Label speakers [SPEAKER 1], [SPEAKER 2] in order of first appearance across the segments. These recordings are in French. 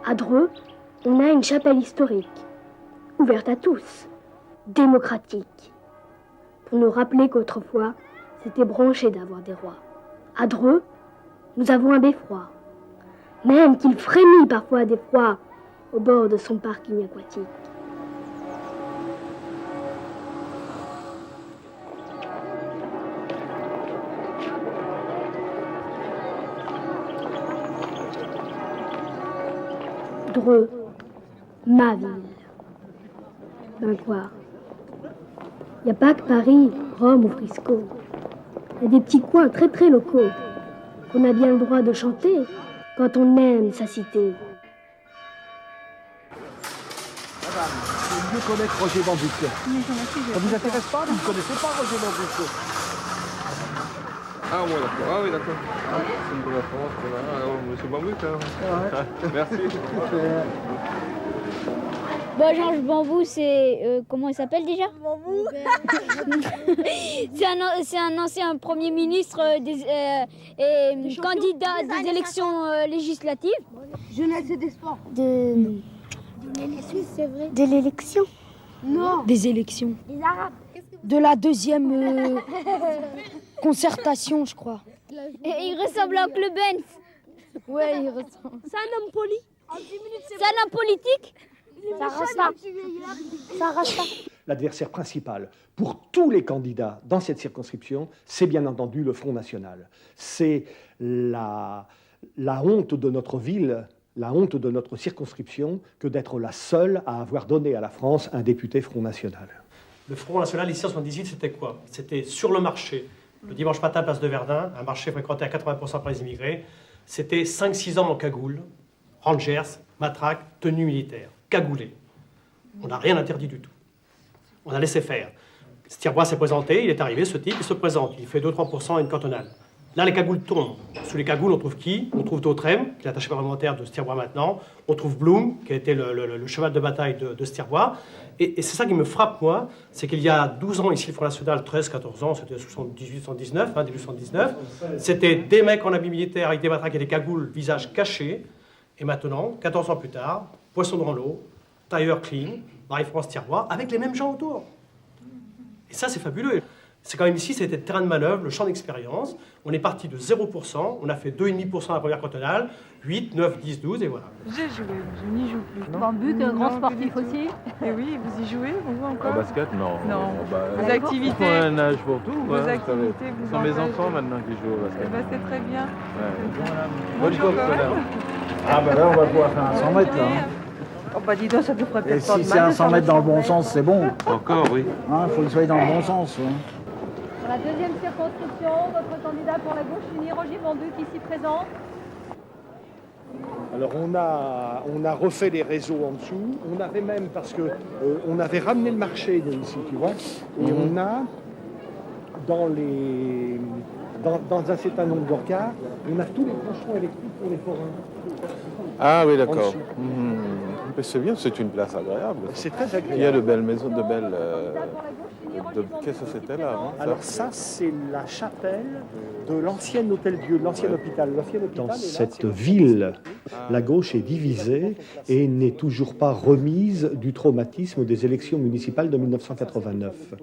[SPEAKER 1] À Dreux, on a une chapelle historique, ouverte à tous, démocratique, pour nous rappeler qu'autrefois, c'était branché d'avoir des rois. À Dreux, nous avons un beffroi, même qu'il frémit parfois d'effroi au bord de son parking aquatique. Dreux, ma ville. Ben quoi? Il n'y a pas que Paris, Rome ou Frisco. Il y a des petits coins très très locaux qu'on a bien le droit de chanter quand on aime sa cité.
[SPEAKER 2] Madame, c'est mieux connaître Roger Bambuc. Ça vous intéresse pas? Vous ne connaissez pas Roger Bambuc?
[SPEAKER 3] Ah, moi, d'accord. Ah oui, d'accord. Ah, c'est une de la France. Voilà. Alors, monsieur Bambuc, hein. Ouais. Merci.
[SPEAKER 4] Bon, Georges Bambou, c'est... comment il s'appelle déjà? Bambou. C'est un ancien Premier ministre et candidat des élections législatives.
[SPEAKER 5] Jeunesse et des sports.
[SPEAKER 4] De l'élection?
[SPEAKER 5] Non.
[SPEAKER 6] Des élections.
[SPEAKER 5] Les Arabes.
[SPEAKER 6] De la deuxième concertation, je crois.
[SPEAKER 4] Et il ressemble à Oncle Benz.
[SPEAKER 6] Ouais, il ressemble.
[SPEAKER 4] C'est un homme poli. C'est un homme politique.
[SPEAKER 5] Ça reste pas.
[SPEAKER 2] L'adversaire principal pour tous les candidats dans cette circonscription, c'est bien entendu le Front National. C'est la honte de notre ville, la honte de notre circonscription, que d'être la seule à avoir donné à la France un député Front National.
[SPEAKER 7] Le Front National, ici en 1978, c'était quoi? C'était sur le marché, le dimanche matin, place de Verdun, un marché fréquenté à 80% par les immigrés. C'était 5-6 hommes en cagoule, rangers, matraques, tenue militaire, cagoulés. On n'a rien interdit du tout. On a laissé faire. Stirbois s'est présenté, il est arrivé, ce type, il se présente, il fait 2-3% à une cantonale. Là, les cagoules tombent. Sous les cagoules, on trouve qui? On trouve Dautrem, qui est l'attaché parlementaire de Stirbois maintenant. On trouve Blum, qui a été le cheval de bataille de Stirbois. Et c'est ça qui me frappe, moi, c'est qu'il y a 12 ans, ici, le Front National, 13-14 ans, c'était 78-79, début 79, c'était des mecs en habit militaire avec des matraques et des cagoules, visage caché. Et maintenant, 14 ans plus tard, poisson dans l'eau, tailleur clean, Marie-France Stirbois, avec les mêmes gens autour. Et ça, c'est fabuleux. C'est quand même ici, c'était le terrain de manœuvre, le champ d'expérience. On est parti de 0%, on a fait 2,5% à la première cantonale, 8, 9, 10, 12, et voilà.
[SPEAKER 8] J'ai joué, je n'y joue plus.
[SPEAKER 9] Bambuc, grand sportif aussi.
[SPEAKER 8] Et oui, vous y jouez, vous encore?
[SPEAKER 3] Au basket, non.
[SPEAKER 8] Non.
[SPEAKER 3] Bah,
[SPEAKER 8] Vos activités?
[SPEAKER 3] on a un âge pour tout.
[SPEAKER 8] Vos
[SPEAKER 3] hein,
[SPEAKER 8] activités, vous
[SPEAKER 3] ce sont mes
[SPEAKER 8] engagez.
[SPEAKER 3] enfants maintenant qui jouent au basket.
[SPEAKER 8] Eh ben, c'est très bien.
[SPEAKER 3] Ouais.
[SPEAKER 8] Bonjour,
[SPEAKER 3] Bonne course,
[SPEAKER 8] Corinne.
[SPEAKER 10] Ah ben là on va pouvoir faire un 100 mètres là. Hein.
[SPEAKER 8] Oh bah dis donc, ça te ferait
[SPEAKER 10] Et
[SPEAKER 8] peut-être pas de
[SPEAKER 10] si
[SPEAKER 8] mal.
[SPEAKER 10] c'est un
[SPEAKER 8] de
[SPEAKER 10] 100 mètres dans le bon sens, c'est bon.
[SPEAKER 3] Encore, oui.
[SPEAKER 10] Hein, faut que soit dans le bon sens. Hein.
[SPEAKER 9] Pour la deuxième circonscription, votre candidat pour la gauche unie, Roger Bambuc, ici présent.
[SPEAKER 2] Alors on a refait les réseaux en dessous, on avait même, parce que on avait ramené le marché de ici, tu vois, et on a dans un certain nombre de cas, on a tous les tranchants électriques pour les forains.
[SPEAKER 3] Ah oui,
[SPEAKER 2] En
[SPEAKER 3] d'accord.
[SPEAKER 2] dessous.
[SPEAKER 3] Mais c'est bien, c'est une place agréable.
[SPEAKER 2] C'est très agréable.
[SPEAKER 3] Il y a de belles maisons, de belles... Qu'est-ce que c'était là avant?
[SPEAKER 2] Alors ça, c'est la chapelle de l'ancien hôtel-Dieu, de l'ancien hôpital. Dans cette ville, la gauche est divisée et n'est toujours pas remise du traumatisme des élections municipales de 1989.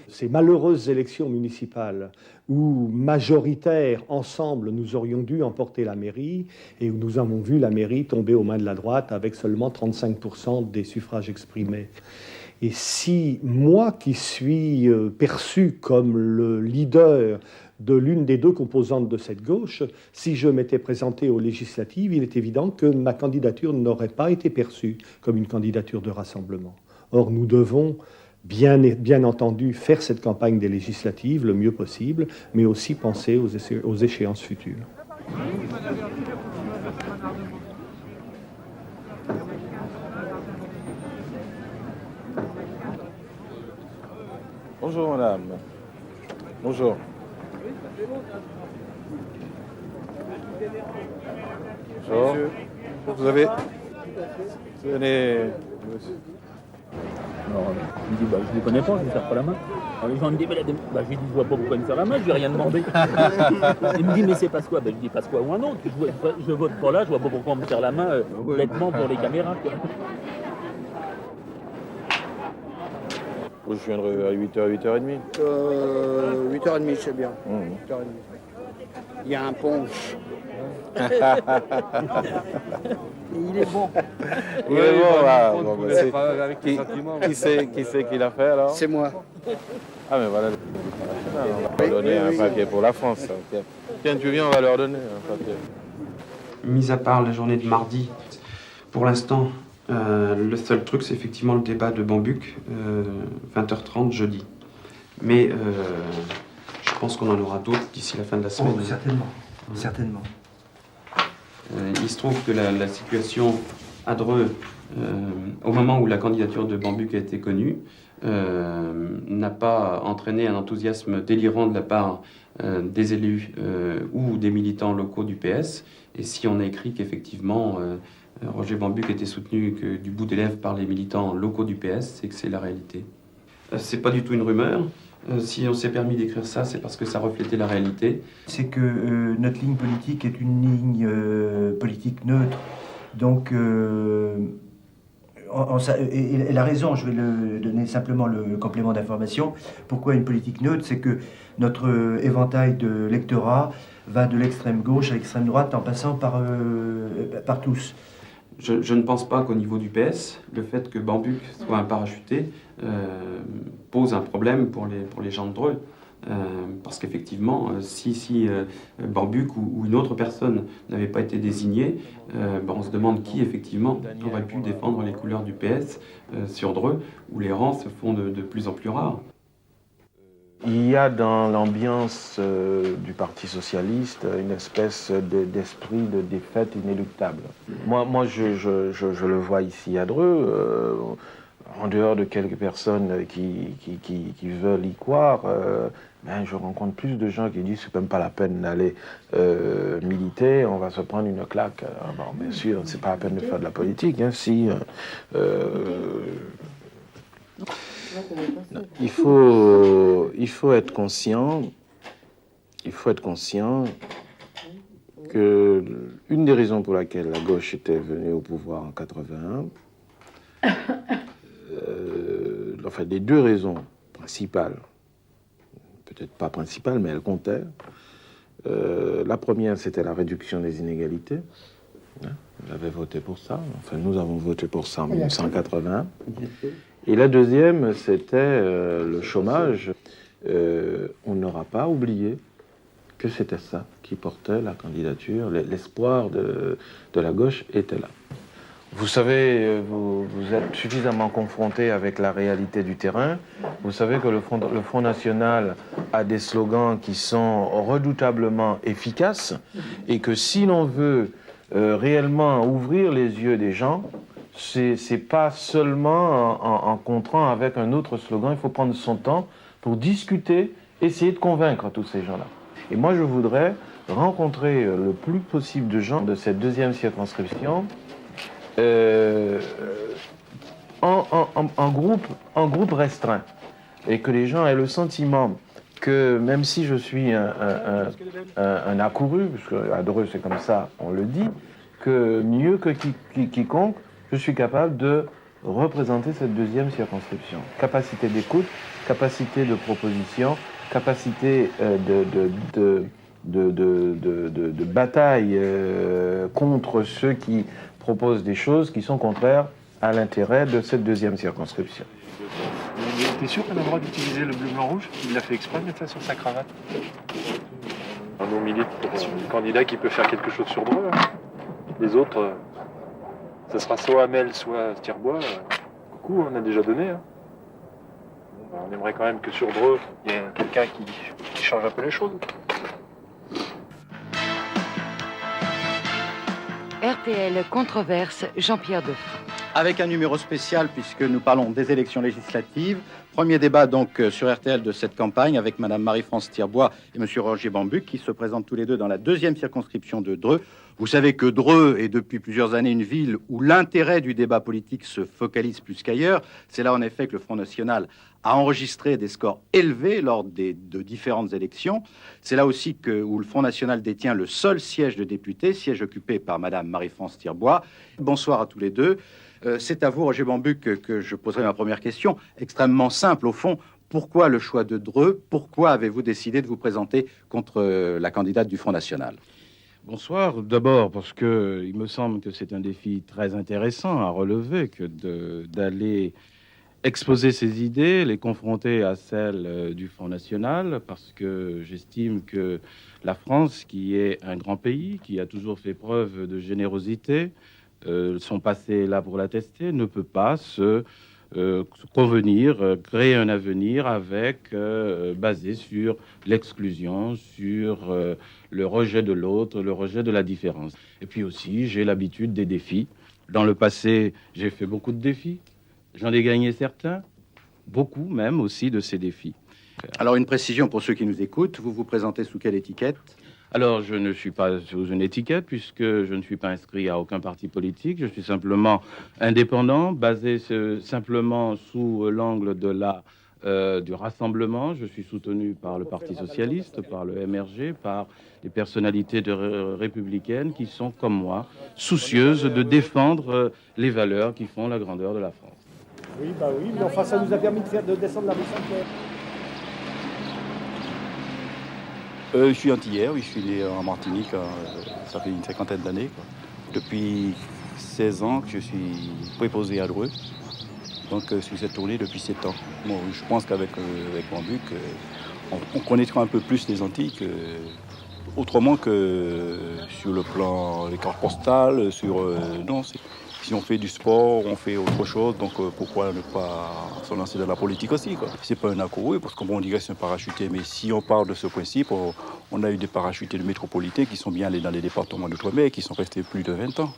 [SPEAKER 2] Ces malheureuses élections municipales où, majoritaires, ensemble, nous aurions dû emporter la mairie et où nous avons vu la mairie tomber aux mains de la droite avec seulement 35% des suffrages exprimés. Et si moi, qui suis perçu comme le leader de l'une des deux composantes de cette gauche, si je m'étais présenté aux législatives, il est évident que ma candidature n'aurait pas été perçue comme une candidature de rassemblement. Or, nous devons bien entendu faire cette campagne des législatives le mieux possible, mais aussi penser aux échéances futures.
[SPEAKER 3] Bonjour madame. Bonjour. Bonjour. Vous avez... Venez...
[SPEAKER 11] Alors, je lui dis, je ne les connais pas, je ne serre pas la main. Alors les gens me disent, je lui dis, je vois pas pourquoi il me serre la main, je lui ai rien demandé. Il me dit, mais c'est Pasqua. Je dis, Pasqua ou un autre, je vote pas là, je vois pas pourquoi on me serre la main bêtement pour les caméras, quoi.
[SPEAKER 3] Je viendrai à 8h, 8h30.
[SPEAKER 12] 8h30, c'est bien. 8h30. Il y a un punch.
[SPEAKER 5] Il est bon.
[SPEAKER 3] Il est bon, là. Qui c'est qui l'a fait, alors?
[SPEAKER 12] C'est moi.
[SPEAKER 3] Ah, mais voilà. On va donner un papier pour la France. Tiens, tu viens, on va leur donner un papier.
[SPEAKER 13] Mis à part la journée de mardi, pour l'instant, le seul truc, c'est effectivement le débat de Bambuc, 20h30 jeudi. Mais je pense qu'on en aura d'autres d'ici la fin de la semaine.
[SPEAKER 14] Oh, certainement. Certainement.
[SPEAKER 13] Il se trouve que la situation à Dreux, au moment où la candidature de Bambuc a été connue, n'a pas entraîné un enthousiasme délirant de la part des élus ou des militants locaux du PS. Et si on a écrit qu'effectivement Roger Bambuc était soutenu que du bout des lèvres par les militants locaux du PS, c'est que c'est la réalité. C'est pas du tout une rumeur. Si on s'est permis d'écrire ça, c'est parce que ça reflétait la réalité.
[SPEAKER 14] C'est que notre ligne politique est une ligne politique neutre. Donc, et la raison, je vais donner simplement le complément d'information. Pourquoi une politique neutre? C'est que notre éventail de lectorat va de l'extrême gauche à l'extrême droite en passant par tous.
[SPEAKER 13] Je ne pense pas qu'au niveau du PS, le fait que Bambuc soit un parachuté pose un problème pour les gens de Dreux. Parce qu'effectivement, si Bambuc ou une autre personne n'avait pas été désignée, on se demande qui, effectivement, aurait pu défendre les couleurs du PS sur Dreux, où les rangs se font de plus en plus rares.
[SPEAKER 3] Il y a dans l'ambiance du Parti socialiste une espèce d'esprit de défaite inéluctable. Moi je le vois ici à Dreux, en dehors de quelques personnes qui veulent y croire, je rencontre plus de gens qui disent que c'est même pas la peine d'aller militer, on va se prendre une claque. Alors, bien sûr, c'est pas la peine de faire de la politique, hein, si... Il faut être conscient que une des raisons pour laquelle la gauche était venue au pouvoir en 81, enfin des deux raisons principales, peut-être pas principales, mais elles comptaient. La première, c'était la réduction des inégalités. J'avais voté pour ça. Enfin, nous avons voté pour ça en 1981. Et la deuxième, c'était le chômage. On n'aura pas oublié que c'était ça qui portait la candidature. L'espoir de la gauche était là. Vous savez, vous êtes suffisamment confronté avec la réalité du terrain. Vous savez que le Front National a des slogans qui sont redoutablement efficaces et que si l'on veut réellement ouvrir les yeux des gens, c'est pas seulement en contrant avec un autre slogan. Il faut prendre son temps pour discuter, essayer de convaincre tous ces gens-là. Et moi, je voudrais rencontrer le plus possible de gens de cette deuxième circonscription en groupe restreint. Et que les gens aient le sentiment que même si je suis un accouru, parce qu'à Dreux c'est comme ça, on le dit, que mieux que quiconque, je suis capable de représenter cette deuxième circonscription. Capacité d'écoute, capacité de proposition, capacité de bataille contre ceux qui proposent des choses qui sont contraires à l'intérêt de cette deuxième circonscription.
[SPEAKER 2] T'es sûr qu'on a le droit d'utiliser le bleu-blanc-rouge? Il l'a fait exprès de mettre ça sur sa cravate.
[SPEAKER 15] On milite pour un candidat qui peut faire quelque chose sur Dreux. Les autres, ça sera soit Hamel, soit Stirbois. Coucou, on a déjà donné. Hein. On aimerait quand même que sur Dreux, il y ait quelqu'un qui change un peu les choses.
[SPEAKER 16] RTL controverse Jean-Pierre Defray.
[SPEAKER 17] Avec un numéro spécial puisque nous parlons des élections législatives. Premier débat donc sur RTL de cette campagne avec Madame Marie-France Stirbois et Monsieur Roger Bambuc qui se présentent tous les deux dans la deuxième circonscription de Dreux. Vous savez que Dreux est depuis plusieurs années une ville où l'intérêt du débat politique se focalise plus qu'ailleurs. C'est là en effet que le Front National a enregistré des scores élevés lors de différentes élections. C'est là aussi où le Front National détient le seul siège de député, siège occupé par Madame Marie-France Tirbois. Bonsoir à tous les deux. C'est à vous, Roger Bambuc, que je poserai ma première question, extrêmement simple au fond. Pourquoi le choix de Dreux? Pourquoi avez-vous décidé de vous présenter contre la candidate du Front National?
[SPEAKER 3] Bonsoir. D'abord parce que il me semble que c'est un défi très intéressant à relever que d'aller exposer ses idées, les confronter à celles du Front National, parce que j'estime que la France, qui est un grand pays, qui a toujours fait preuve de générosité, son passé est là pour l'attester, ne peut pas se convenir, créer un avenir avec basé sur l'exclusion, sur le rejet de l'autre, le rejet de la différence. Et puis aussi, j'ai l'habitude des défis. Dans le passé, j'ai fait beaucoup de défis. J'en ai gagné certains, beaucoup même aussi de ces défis.
[SPEAKER 17] Alors une précision pour ceux qui nous écoutent, vous vous présentez sous quelle étiquette?
[SPEAKER 3] Alors, je ne suis pas sous une étiquette puisque je ne suis pas inscrit à aucun parti politique. Je suis simplement indépendant, basé simplement sous l'angle du rassemblement. Je suis soutenu par le Parti socialiste, par le MRG, par les personnalités républicaines qui sont, comme moi, soucieuses de défendre les valeurs qui font la grandeur de la France.
[SPEAKER 2] Oui, mais enfin, ça nous a permis de descendre la rue Saint-Pierre.
[SPEAKER 18] Je suis antillais, oui, je suis né en Martinique, ça fait une cinquantaine d'années. Depuis 16 ans que je suis préposé à Dreux, donc sur cette tournée depuis 7 ans. Bon, je pense qu'avec Bambuc, on connaîtra un peu plus les Antilles autrement que sur le plan des cartes postales, non, si on fait du sport, on fait autre chose, donc pourquoi ne pas se lancer dans la politique aussi, quoi. C'est pas un accouru, parce qu'on dirait que c'est un parachuté, mais si on parle de ce principe, on a eu des parachutés de métropolitains qui sont bien allés dans les départements d'outre-mer, qui sont restés plus de 20 ans.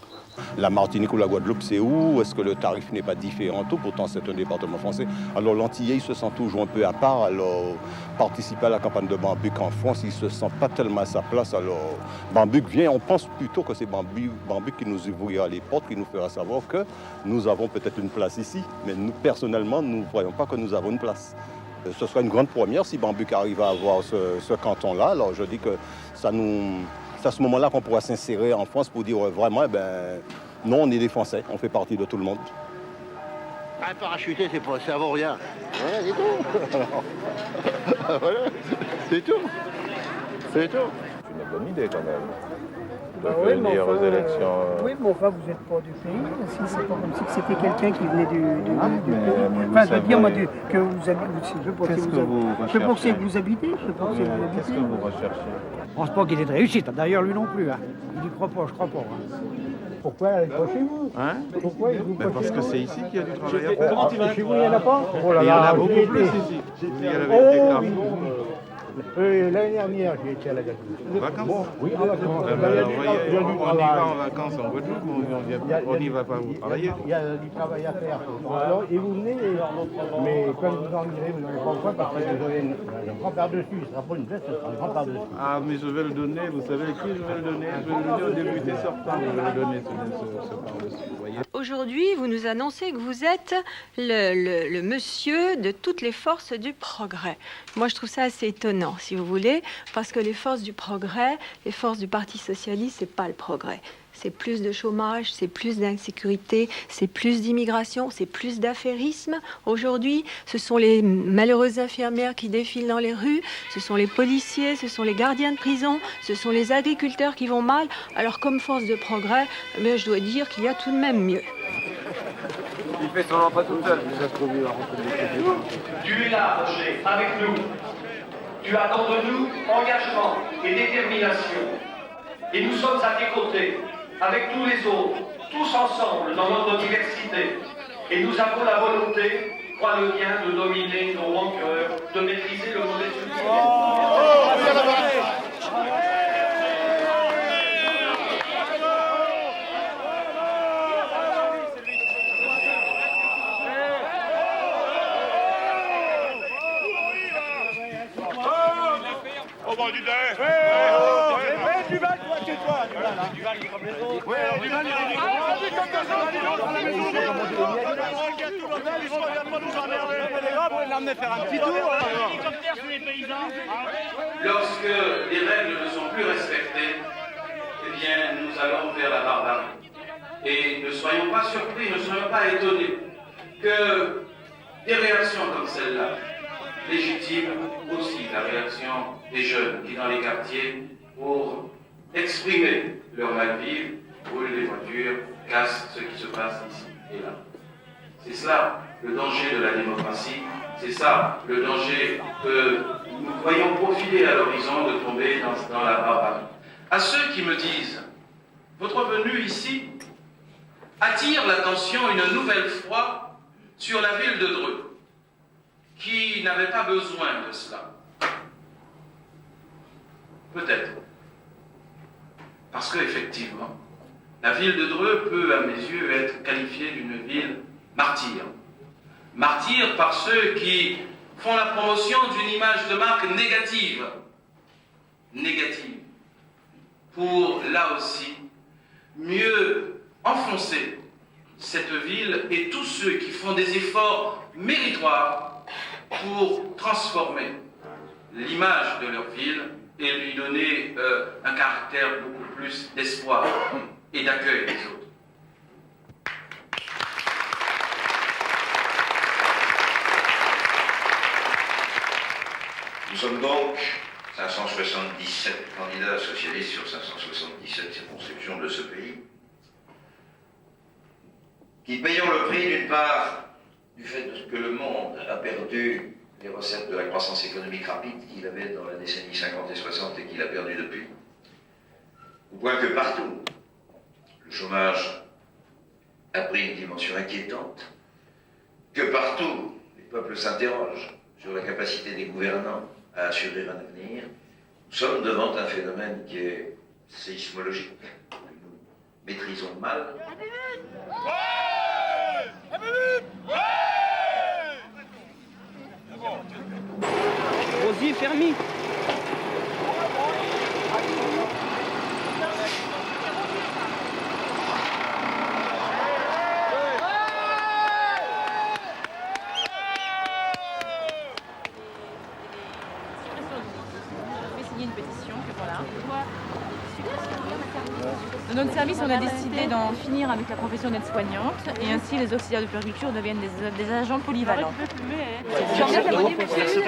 [SPEAKER 19] La Martinique ou la Guadeloupe, c'est où? Est-ce que le tarif n'est pas différent? Tout, pourtant, c'est un département français. Alors, l'Antillais, il se sent toujours un peu à part. Alors, participer à la campagne de Bambuc en France, il ne se sent pas tellement à sa place. Alors, Bambuc vient, on pense plutôt que c'est Bambuc qui nous ouvrira les portes, qui nous fera savoir que nous avons peut-être une place ici. Mais nous, personnellement, nous ne voyons pas que nous avons une place. Ce sera une grande première si Bambuc arrive à avoir ce canton-là. Alors, je dis que c'est à ce moment-là qu'on pourra s'insérer en France pour dire vraiment, non, on est des Français, on fait partie de tout le monde.
[SPEAKER 12] Un parachuté, ça vaut rien. Voilà, c'est tout. Voilà, c'est tout. C'est tout.
[SPEAKER 3] C'est une bonne idée quand même.
[SPEAKER 5] Oui, mais enfin, vous n'êtes pas du pays. Si c'est pas comme si c'était quelqu'un qui venait du pays. Enfin, je veux dire, moi, que vous habitez.
[SPEAKER 3] Qu'est-ce que vous recherchez?
[SPEAKER 5] Je pensais que vous habitez.
[SPEAKER 3] Qu'est-ce que vous recherchez?
[SPEAKER 5] Je pense pas qu'il ait de réussite. D'ailleurs, lui non plus. Hein. Il n'y croit pas, je crois pas. Hein. Pourquoi elle n'est pas chez vous?
[SPEAKER 3] Hein?
[SPEAKER 5] Pourquoi il vous
[SPEAKER 3] Parce que c'est ici qu'il y a du travail à faire.
[SPEAKER 5] Chez vous, il n'y en a pas? Oh là
[SPEAKER 3] il y en a
[SPEAKER 5] là,
[SPEAKER 3] beaucoup plus ici. Il y en avait été grave.
[SPEAKER 5] L'année dernière, j'ai été à la Guadeloupe.
[SPEAKER 3] En vacances?
[SPEAKER 5] Bon, oui, en vacances.
[SPEAKER 3] On y va en vacances en Guadeloupe, on n'y va pas vous travailler.
[SPEAKER 5] Il y a du travail à faire. Alors, et vous venez, mais comme vous en direz, vous n'avez pas le choix parce que vous avez un grand par-dessus. Ce ne sera pas une veste, ce sera un grand par-dessus.
[SPEAKER 3] Ah, mais je vais le donner, vous savez qui je vais le donner? Je vais le donner au député sortant, je vais le donner ce par-dessus, vous voyez.
[SPEAKER 20] Aujourd'hui, vous nous annoncez que vous êtes le monsieur de toutes les forces du progrès. Moi, je trouve ça assez étonnant, si vous voulez, parce que les forces du progrès, les forces du Parti socialiste, c'est pas le progrès. C'est plus de chômage, c'est plus d'insécurité, c'est plus d'immigration, c'est plus d'affairisme. Aujourd'hui, ce sont les malheureuses infirmières qui défilent dans les rues, ce sont les policiers, ce sont les gardiens de prison, ce sont les agriculteurs qui vont mal. Alors, comme force de progrès, mais je dois dire qu'il y a tout de même mieux.
[SPEAKER 21] Il fait son emploi tout seul.
[SPEAKER 22] Tu es là, Roger, avec nous. Tu attends de nous engagement et détermination. Et nous sommes à tes côtés, avec tous les autres, tous ensemble dans notre diversité. Et nous avons la volonté, crois-le bien, de dominer nos rancœurs, de maîtriser le mauvais
[SPEAKER 21] Tu vas, toi, chez toi.
[SPEAKER 1] Lorsque les règles ne sont plus respectées, eh bien, nous allons vers la barbarie. Et ne soyons pas surpris, ne soyons pas étonnés que des réactions comme celle-là légitiment aussi la réaction des jeunes qui, dans les quartiers, pour exprimer leur mal-vivre, brûlent les voitures, cassent ce qui se passe ici et là. C'est cela le danger de la démocratie, c'est ça le danger que nous voyons profiler à l'horizon de tomber dans la barbarie. À ceux qui me disent, votre venue ici attire l'attention une nouvelle fois sur la ville de Dreux, qui n'avait pas besoin de cela. Peut-être. Parce qu'effectivement, la ville de Dreux peut, à mes yeux, être qualifiée d'une ville martyre. Martyr par ceux qui font la promotion d'une image de marque négative. Négative. Pour, là aussi, mieux enfoncer cette ville et tous ceux qui font des efforts méritoires pour transformer l'image de leur ville et lui donner un caractère beaucoup plus d'espoir et d'accueil des autres.
[SPEAKER 6] Nous sommes donc 577 candidats socialistes sur 577 circonscriptions de ce pays, qui payons le prix d'une part du fait que le monde a perdu les recettes de la croissance économique rapide qu'il avait dans la décennie 50 et 60 et qu'il a perdu depuis, au point que partout, le chômage a pris une dimension inquiétante, que partout, les peuples s'interrogent sur la capacité des gouvernants à assurer un avenir. Nous sommes devant un phénomène qui est séismologique, que nous maîtrisons mal.
[SPEAKER 23] Rosier fermé.
[SPEAKER 8] Dans notre service, on a décidé d'en finir avec la profession d'aide-soignante et ainsi les auxiliaires de puériculture deviennent des agents polyvalents. J'en viens de la monnaie parce que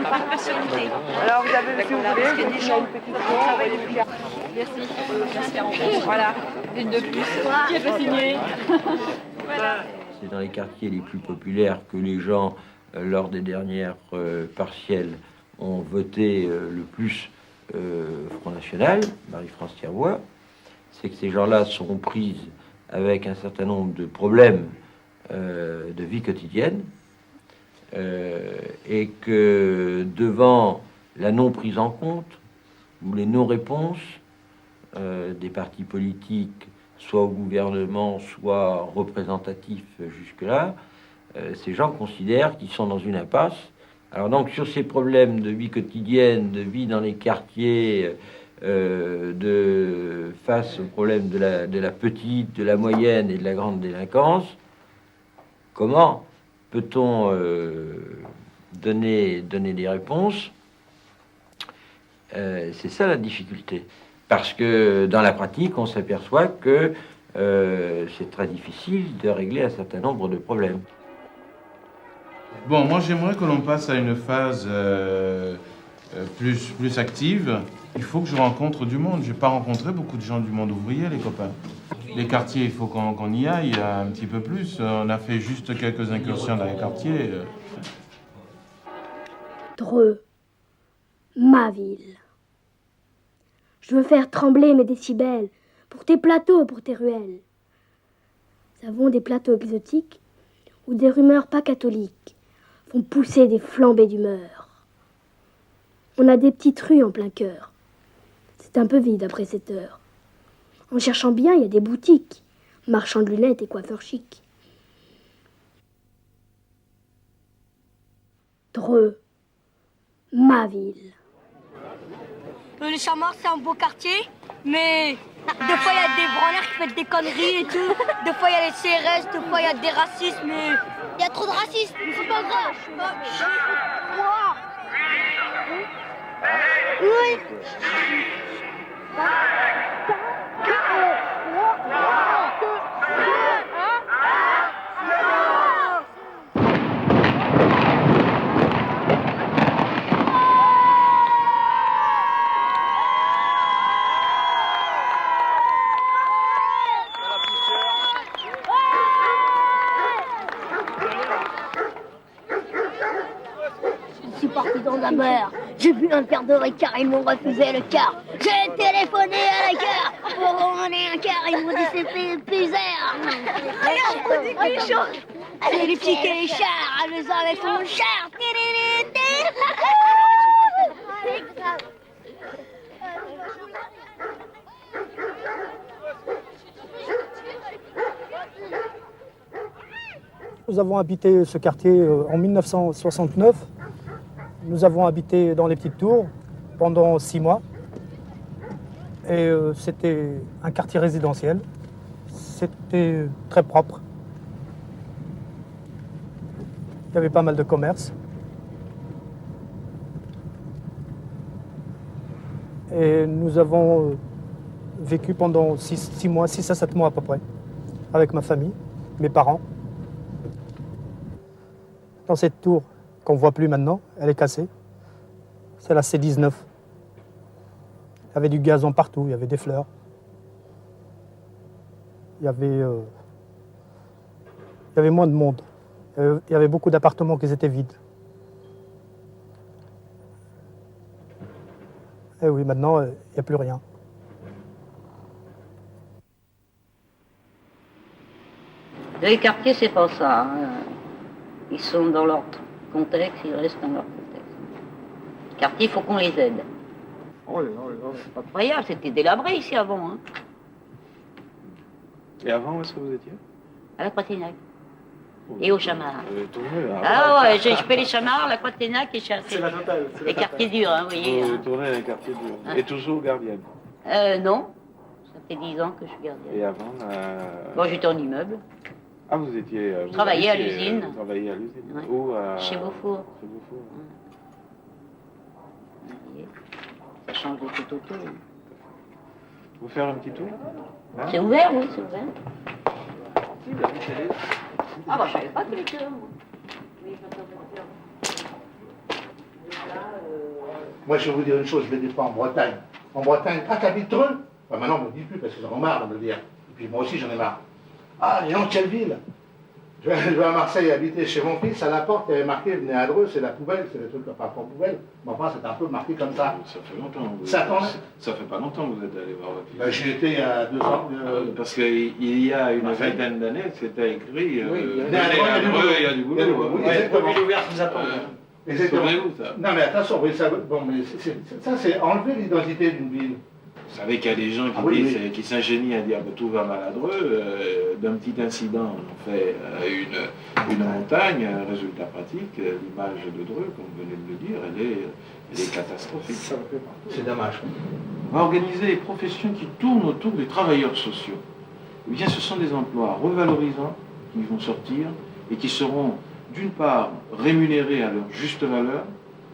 [SPEAKER 20] Par personnalité.
[SPEAKER 8] Alors vous avez, si vous voulez,
[SPEAKER 20] parce qu'il y a des gens qui travaillent depuis. Merci. Voilà, une de plus. Qui est pas signé. Voilà.
[SPEAKER 24] C'est dans les quartiers les plus populaires que les gens, lors des dernières partielles, ont voté le plus Front National, Marie-France Thiavois. C'est que ces gens-là sont prises avec un certain nombre de problèmes de vie quotidienne et que devant la non prise en compte ou les non-réponses des partis politiques, soit au gouvernement, soit représentatifs jusque-là, ces gens considèrent qu'ils sont dans une impasse. Alors donc sur ces problèmes de vie quotidienne, de vie dans les quartiers, face aux problèmes de la petite, de la moyenne et de la grande délinquance, comment peut-on donner des réponses? C'est ça la difficulté. Parce que dans la pratique, on s'aperçoit que c'est très difficile de régler un certain nombre de problèmes.
[SPEAKER 3] Bon, moi j'aimerais que l'on passe à une phase plus active. Il faut que je rencontre du monde. Je n'ai pas rencontré beaucoup de gens du monde ouvrier, les copains. Les quartiers, il faut qu'on y aille un petit peu plus. On a fait juste quelques incursions dans les quartiers.
[SPEAKER 25] Dreux, ma ville. Je veux faire trembler mes décibels pour tes plateaux, pour tes ruelles. Nous avons des plateaux exotiques où des rumeurs pas catholiques font pousser des flambées d'humeur. On a des petites rues en plein cœur. C'est un peu vide après 7 heures. En cherchant bien, il y a des boutiques, marchands de lunettes et coiffeurs chics. Dreux, ma ville.
[SPEAKER 4] Le Chamard, c'est un beau quartier, mais des fois, il y a des branleurs qui font des conneries et tout. Des fois, il y a les CRS, des fois, il y a des racistes, mais... Il y a trop de racistes, mais c'est pas grave. Oui.
[SPEAKER 25] Je suis parti dans la mer, j'ai bu un quart de Ricard, ils m'ont refusé le quart. J'ai téléphoné à la gare pour commander un quart, ils m'ont dit c'est bizarre. Allez les petits et les chars, les uns avec mon char.
[SPEAKER 2] Nous avons habité ce quartier en 1969. Nous avons habité dans les petites tours pendant 6 mois. Et c'était un quartier résidentiel. C'était très propre. Il y avait pas mal de commerces. Et nous avons vécu pendant 6 mois, 6 à 7 mois à peu près, avec ma famille, mes parents. Dans cette tour qu'on ne voit plus maintenant, elle est cassée. C'est la C19. Il y avait du gazon partout, il y avait des fleurs. Il y avait moins de monde. Il y avait beaucoup d'appartements qui étaient vides. Et oui, maintenant, il n'y a plus rien.
[SPEAKER 7] Les quartiers, c'est pas ça. Hein. Ils sont dans leur contexte, ils restent dans leur contexte. Les quartiers, il faut qu'on les aide. C'est pas incroyable, c'était délabré ici avant. Hein.
[SPEAKER 15] Et avant, où est-ce que vous étiez?
[SPEAKER 7] À la Croix-Ténac. Et au Chamard.
[SPEAKER 15] Ah
[SPEAKER 7] ouais, j'ai fait les Chamards, la Croix-Ténac et
[SPEAKER 15] c'est la totale.
[SPEAKER 7] Les quartiers durs, hein, vous voyez.
[SPEAKER 15] Vous tournez dans les quartiers durs.
[SPEAKER 7] Hein.
[SPEAKER 15] Et toujours gardienne?
[SPEAKER 7] Non. Ça fait 10 ans que je suis gardienne.
[SPEAKER 15] Et avant
[SPEAKER 7] Bon, j'étais en immeuble.
[SPEAKER 15] Ah, vous étiez...
[SPEAKER 7] Je travaillais à l'usine.
[SPEAKER 15] Vous travailliez à l'usine?
[SPEAKER 7] Ouais.
[SPEAKER 15] Où
[SPEAKER 7] Chez Beaufour.
[SPEAKER 15] Chez Beaufour.
[SPEAKER 7] Ça change de tout autour.
[SPEAKER 15] Vous faire un petit tour? Hein?
[SPEAKER 7] C'est ouvert, oui, c'est ouvert. Ah bah je savais pas que les cœurs, moi.
[SPEAKER 12] Moi, je vais vous dire une chose, je vais des fois en Bretagne. En Bretagne, ah, t'habites Dreux? Enfin, maintenant, on ne me dit plus parce qu'ils en ont marre de me le dire. Et puis moi aussi, j'en ai marre. Ah, les gens de quelle ville? Je vais à Marseille habiter chez mon fils, à la porte, il y avait marqué, venez à Dreux, c'est la poubelle, c'est des trucs, enfin, pas poubelle, mais enfin, c'est un peu marqué comme ça.
[SPEAKER 15] Ça fait longtemps.
[SPEAKER 12] Ça
[SPEAKER 15] fait pas longtemps que vous êtes allé voir votre fils.
[SPEAKER 12] Ben, j'y étais il y a 2 ans.
[SPEAKER 15] Parce qu'il y a une vingtaine d'années, c'était écrit,
[SPEAKER 12] il y a du boulot.
[SPEAKER 15] Oui,
[SPEAKER 12] exactement.
[SPEAKER 15] Ville ouverte vous attend.
[SPEAKER 12] Exactement.
[SPEAKER 15] Souvenez-vous ça?
[SPEAKER 12] Non mais attention, oui, ça, bon, mais ça c'est enlever l'identité d'une ville.
[SPEAKER 15] Vous savez qu'il y a des gens qui s'ingénient à dire que tout va mal à Dreux. D'un petit incident, on fait une montagne. Résultat pratique, l'image de Dreux, comme vous venez de le dire, elle est catastrophique.
[SPEAKER 12] C'est dommage.
[SPEAKER 15] On va organiser les professions qui tournent autour des travailleurs sociaux. Eh bien, ce sont des emplois revalorisants qui vont sortir et qui seront, d'une part, rémunérés à leur juste valeur.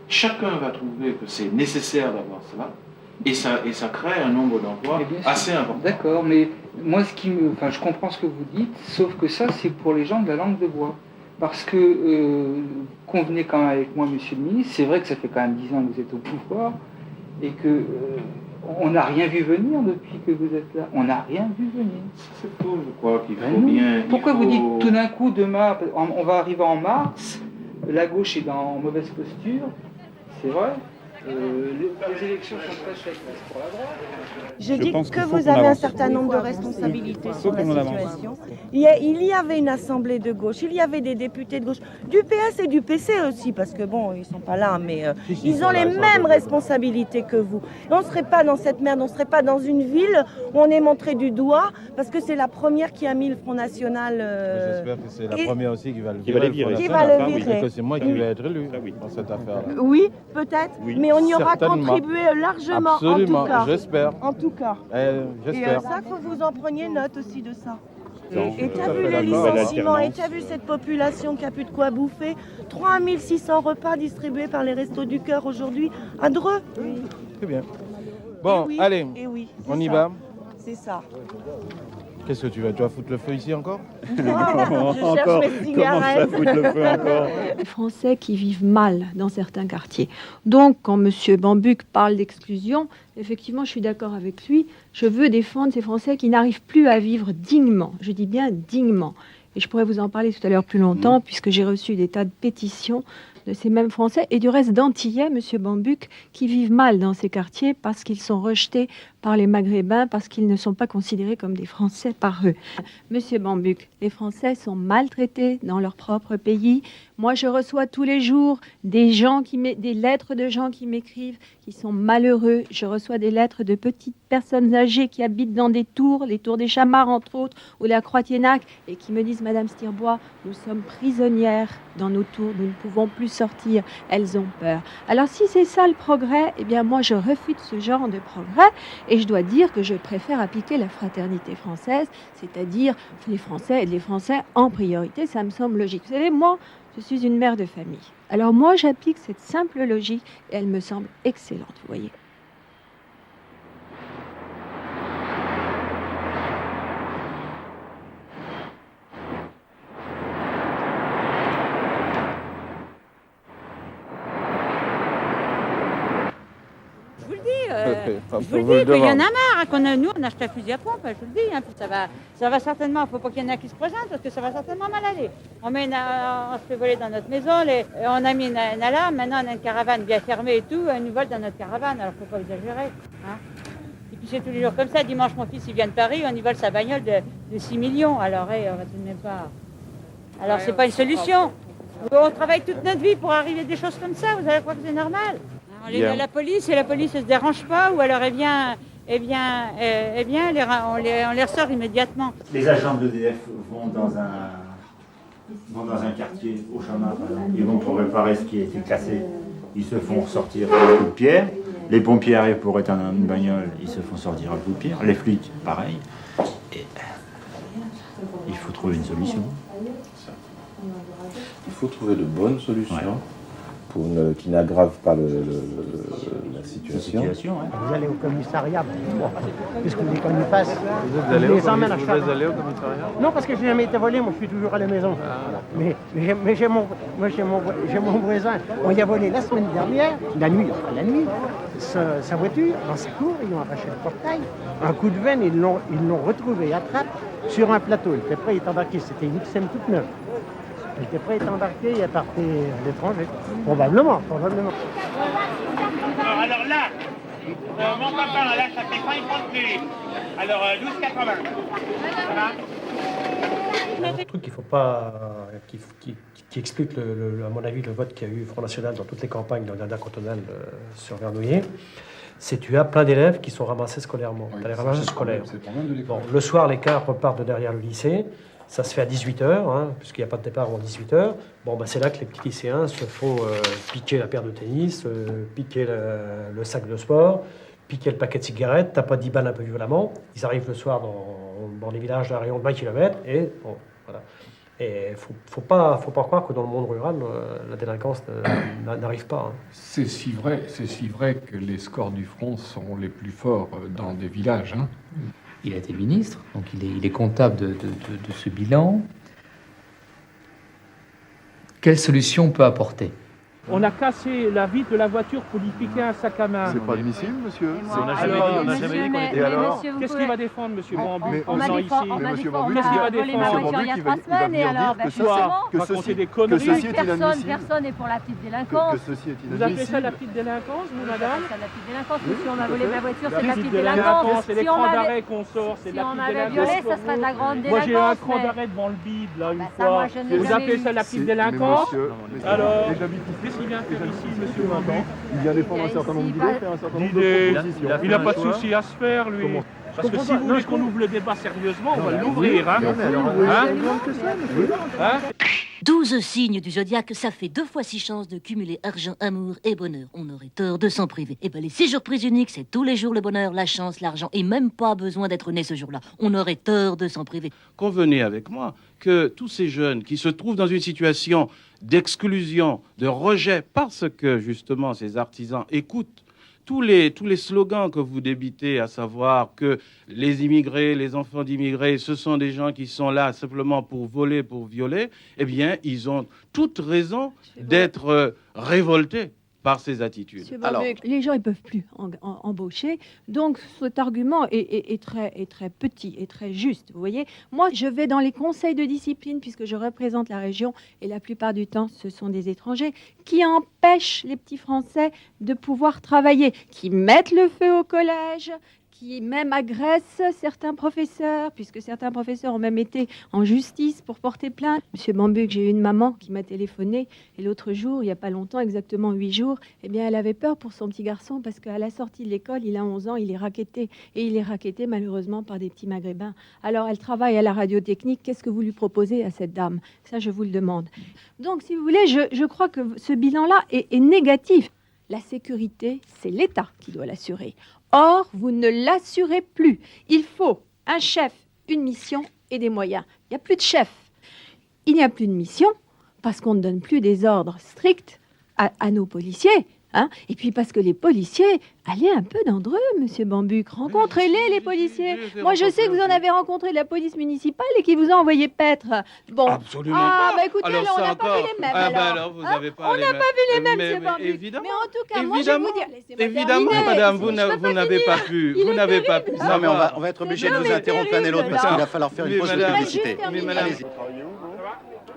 [SPEAKER 15] Chacun va trouver que c'est nécessaire d'avoir cela. Et ça crée un nombre d'emplois assez important.
[SPEAKER 9] D'accord, mais moi, je comprends ce que vous dites, sauf que ça, c'est pour les gens de la langue de bois. Parce que, convenez quand même avec moi, monsieur le ministre, c'est vrai que ça fait quand même 10 ans que vous êtes au pouvoir, et que on n'a rien vu venir depuis que vous êtes là. On n'a rien vu venir.
[SPEAKER 15] C'est faux, je crois qu'il faut bien...
[SPEAKER 9] Pourquoi vous dites tout d'un coup, demain, on va arriver en mars, la gauche est en mauvaise posture, c'est vrai? Les élections sont pas faites pour la droite.
[SPEAKER 10] Je dis que vous avez un certain nombre de responsabilités sur la situation. Il y avait une assemblée de gauche, il y avait des députés de gauche, du PS et du PC aussi, parce que bon, ils sont pas là, mais ils ont les mêmes responsabilités que vous. Et on ne serait pas dans cette merde, on ne serait pas dans une ville où on est montré du doigt, parce que c'est la première qui a mis le Front National.
[SPEAKER 3] J'espère que c'est la première aussi qui va le
[SPEAKER 10] virer.
[SPEAKER 3] Qui
[SPEAKER 10] va le virer.
[SPEAKER 3] Et que c'est moi qui vais être élu dans cette affaire-là.
[SPEAKER 10] Oui, peut-être, mais on y aura contribué largement.
[SPEAKER 3] Absolument,
[SPEAKER 10] en tout cas.
[SPEAKER 3] J'espère.
[SPEAKER 10] En tout cas.
[SPEAKER 3] J'espère.
[SPEAKER 10] Et ça, il faut que vous en preniez note aussi de ça.
[SPEAKER 3] Non,
[SPEAKER 10] et tu as vu les licenciements, et tu as vu cette population qui n'a plus de quoi bouffer. 3600 repas distribués par les Restos du Cœur aujourd'hui à Dreux.
[SPEAKER 3] Oui. Très bien. Bon, allez, on y va.
[SPEAKER 10] C'est ça.
[SPEAKER 3] Qu'est-ce que tu vas foutre le feu ici encore?
[SPEAKER 10] Je cherche mes cigarettes.
[SPEAKER 3] Comment ça, foutre le feu encore?
[SPEAKER 20] Les Français qui vivent mal dans certains quartiers. Donc, quand M. Bambuck parle d'exclusion, effectivement, je suis d'accord avec lui. Je veux défendre ces Français qui n'arrivent plus à vivre dignement. Je dis bien dignement. Et je pourrais vous en parler tout à l'heure plus longtemps, puisque j'ai reçu des tas de pétitions de ces mêmes Français et du reste d'Antillais, M. Bambuck, qui vivent mal dans ces quartiers parce qu'ils sont rejetés par les Maghrébins, parce qu'ils ne sont pas considérés comme des Français par eux. Monsieur Bambuck, les Français sont maltraités dans leur propre pays. Moi, je reçois tous les jours des lettres de gens qui m'écrivent, qui sont malheureux. Je reçois des lettres de petites personnes âgées qui habitent dans des tours, les tours des Chamards, entre autres, ou la Croix-Thénac, et qui me disent, Madame Stirbois, nous sommes prisonnières dans nos tours, nous ne pouvons plus sortir, elles ont peur. Alors, si c'est ça le progrès, eh bien, moi, je refute ce genre de progrès. Et je dois dire que je préfère appliquer la fraternité française, c'est-à-dire les Français et les Français en priorité, ça me semble logique. Vous savez, moi, je suis une mère de famille. Alors moi, j'applique cette simple logique et elle me semble excellente, vous voyez.
[SPEAKER 11] Je vous le dis qu'il y en a marre, nous on achète un fusil à pompe, je vous le dis, puis ça va certainement, il ne faut pas qu'il y en ait qui se présentent parce que ça va certainement mal aller. On se fait voler dans notre maison, on a mis une alarme, maintenant on a une caravane bien fermée et tout, ils nous volent dans notre caravane, alors il ne faut pas exagérer. Hein. Et puis c'est tous les jours comme ça, dimanche mon fils il vient de Paris, on y vole sa bagnole de 6 millions, alors on va tout de même pas... Alors c'est pas une solution. On travaille toute notre vie pour arriver à des choses comme ça, vous allez croire que c'est normal. On les dit à la police et la police ne se dérange pas ou alors on les ressort immédiatement.
[SPEAKER 13] Les agents de l'EDF vont dans un quartier au Chamard, ils vont pour réparer ce qui a été cassé, ils se font sortir à coups de pierre. Les pompiers arrivent pour éteindre une bagnole, ils se font sortir à coups de pierre. Les flics, pareil. Et il faut trouver une solution.
[SPEAKER 3] Il faut trouver de bonnes solutions qui n'aggravent pas la situation.
[SPEAKER 5] Vous allez au commissariat, puisque vous voulez qu'on y passe.
[SPEAKER 15] Vous allez au commissariat?
[SPEAKER 5] Non, parce que je n'ai jamais été volé, moi je suis toujours à la maison. Mais j'ai mon voisin, on y a volé la semaine dernière, la nuit, sa voiture, dans sa cour, ils ont arraché le portail. Un coup de veine, ils l'ont retrouvé à Trappes sur un plateau. Il était prêt, il est embarqué, c'était une XM toute neuve. Il était prêt à être embarqué et à partir à l'étranger. Probablement.
[SPEAKER 14] Alors là, mon papa, là, ça fait 5 francs de plus. Alors 12,80. Voilà.
[SPEAKER 23] Un truc qu'il faut pas, qui explique, à mon avis, le vote qu'il y a eu Front National dans toutes les campagnes de l'Inda cantonale sur Vernouillet, c'est que tu as plein d'élèves qui sont ramassés scolairement. Tu as les ramassés scolaires. Bon, le soir, les cars repartent de derrière le lycée. Ça se fait à 18h, puisqu'il n'y a pas de départ avant 18h. Bon, c'est là que les petits lycéens se font piquer la paire de tennis, piquer le sac de sport, piquer le paquet de cigarettes, t'as pas 10 balles un peu violemment. Ils arrivent le soir dans les villages d'un rayon de 20 km et bon, voilà. Et faut pas croire que dans le monde rural, la délinquance n'arrive pas.
[SPEAKER 26] C'est si vrai que les scores du front sont les plus forts dans des villages.
[SPEAKER 27] Il a été ministre, donc il est comptable de ce bilan. Quelle solution on peut apporter?
[SPEAKER 1] On a cassé la vitre de la voiture pour lui piquer un sac à main.
[SPEAKER 16] C'est pas admissible, monsieur.
[SPEAKER 1] On n'a jamais dit qu'on était. Et alors, qu'est-ce qu'il va défendre, monsieur Bambu, en venant ici?
[SPEAKER 16] Monsieur Bambu,
[SPEAKER 1] qu'est-ce qu'il va défendre?
[SPEAKER 16] il va venir dire que ceci est inadmissible.
[SPEAKER 17] Personne n'est pour la petite délinquance.
[SPEAKER 16] Que ceci est inadmissible.
[SPEAKER 1] Vous appelez ça la petite délinquance, vous, madame?
[SPEAKER 17] C'est la petite délinquance. Si on a volé ma voiture, c'est
[SPEAKER 1] la petite délinquance. C'est l'écran d'arrêt qu'on sort, c'est la petite délinquance.
[SPEAKER 17] Si on avait violé, ça serait de la grande délinquance.
[SPEAKER 1] Moi, j'ai eu un cran d'arrêt devant le bide, là, une fois. Vous appelez ça la petite délinquance? Alors, qu'est-ce qu'il vient faire ici, monsieur Bambu?
[SPEAKER 16] Il vient défendre un certain nombre d'idées, faire un certain nombre de propositions.
[SPEAKER 1] Il n'a pas de souci à se faire, lui. Parce que si vous voulez qu'on ouvre le débat sérieusement, on va l'ouvrir. Hein?
[SPEAKER 18] 12 signes du zodiaque, ça fait 2 fois 6 chances de cumuler argent, amour et bonheur. On aurait tort de s'en priver. Et ben les 6 jours pris uniques, c'est tous les jours le bonheur, la chance, l'argent, et même pas besoin d'être né ce jour-là. On aurait tort de s'en priver.
[SPEAKER 3] Convenez avec moi que tous ces jeunes qui se trouvent dans une situation d'exclusion, de rejet, parce que justement ces artisans écoutent tous les slogans que vous débitez, à savoir que les immigrés, les enfants d'immigrés, ce sont des gens qui sont là simplement pour voler, pour violer, eh bien, ils ont toute raison d'être révoltés par ces attitudes.
[SPEAKER 20] Alors, les gens ne peuvent plus embaucher, donc cet argument est très petit et très juste. Vous voyez, moi, je vais dans les conseils de discipline puisque je représente la région et la plupart du temps, ce sont des étrangers qui empêchent les petits Français de pouvoir travailler, qui mettent le feu au collège, qui même agressent certains professeurs, puisque certains professeurs ont même été en justice pour porter plainte. Monsieur Bambu, j'ai eu une maman qui m'a téléphoné, et l'autre jour, il n'y a pas longtemps, exactement 8 jours, eh bien, elle avait peur pour son petit garçon, parce qu'à la sortie de l'école, il a 11 ans, il est racketté, et il est racketté malheureusement par des petits maghrébins. Alors, elle travaille à la radiotechnique, qu'est-ce que vous lui proposez à cette dame? Ça, je vous le demande. Donc, si vous voulez, je crois que ce bilan-là est négatif. La sécurité, c'est l'État qui doit l'assurer. Or, vous ne l'assurez plus. Il faut un chef, une mission et des moyens. Il n'y a plus de chef. Il n'y a plus de mission parce qu'on ne donne plus des ordres stricts à nos policiers. Hein, et puis parce que les policiers, allez un peu dans Dreux, monsieur Bambuc, rencontrez-les policiers. Moi je sais que vous en avez rencontré de la police municipale et qui vous a envoyé paître. Bon,
[SPEAKER 3] absolument pas.
[SPEAKER 20] Bah écoutez, alors, on n'a pas vu les mêmes.
[SPEAKER 3] Alors vous n'avez pas
[SPEAKER 20] on n'a pas vu les mêmes, monsieur Bambuc. Mais en tout cas, moi je vais vous dire,
[SPEAKER 3] évidemment, madame, vous n'avez pas pu. Vous n'avez pas pu.
[SPEAKER 19] Non, mais on va être obligé de vous interrompre l'un et l'autre parce qu'il va falloir faire une pause de publicité. Allez-y.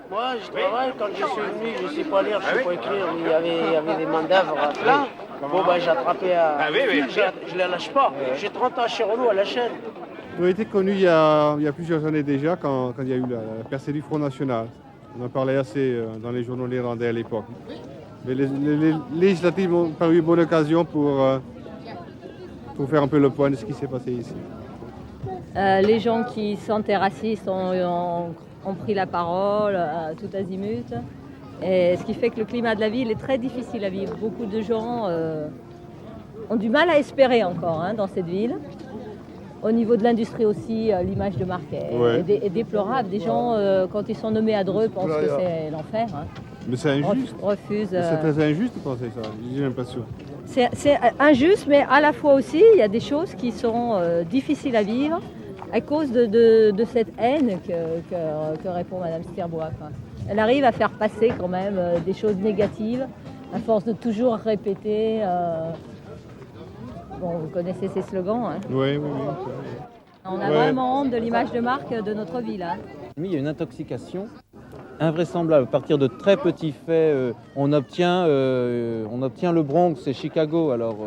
[SPEAKER 21] Moi, je travaille. Quand je suis venu, je ne sais pas lire, je ne sais pas écrire. Il y avait des manœuvres plein. Bon, ben, j'ai attrapé à... Je ne la lâche pas. J'ai 30 ans chez Renault à la chaîne.
[SPEAKER 22] Ils ont été connus il y a plusieurs années déjà, quand il y a eu la percée du Front National. On en parlait assez dans les journaux néerlandais à l'époque. Mais les législatives ont paru une bonne occasion pour faire un peu le point de ce qui s'est passé ici.
[SPEAKER 28] Les gens qui sont racistes ont pris la parole tout azimut. Et ce qui fait que le climat de la ville est très difficile à vivre. Beaucoup de gens ont du mal à espérer encore dans cette ville. Au niveau de l'industrie aussi, l'image de marque est déplorable. Des gens, quand ils sont nommés à Dreux, pensent que c'est l'enfer.
[SPEAKER 22] Mais c'est injuste.
[SPEAKER 28] Refusent.
[SPEAKER 22] C'est très injuste de penser ça, j'ai l'impression.
[SPEAKER 28] C'est injuste, mais à la fois aussi, il y a des choses qui sont difficiles à vivre à cause de cette haine que répond Madame Stirbois. Elle arrive à faire passer quand même des choses négatives, à force de toujours répéter. Bon, vous connaissez ces slogans. Hein.
[SPEAKER 22] Oui.
[SPEAKER 28] On a vraiment honte de l'image de marque de notre ville. Hein.
[SPEAKER 29] Il y a une intoxication invraisemblable. À partir de très petits faits, on obtient le Bronx et Chicago. Alors,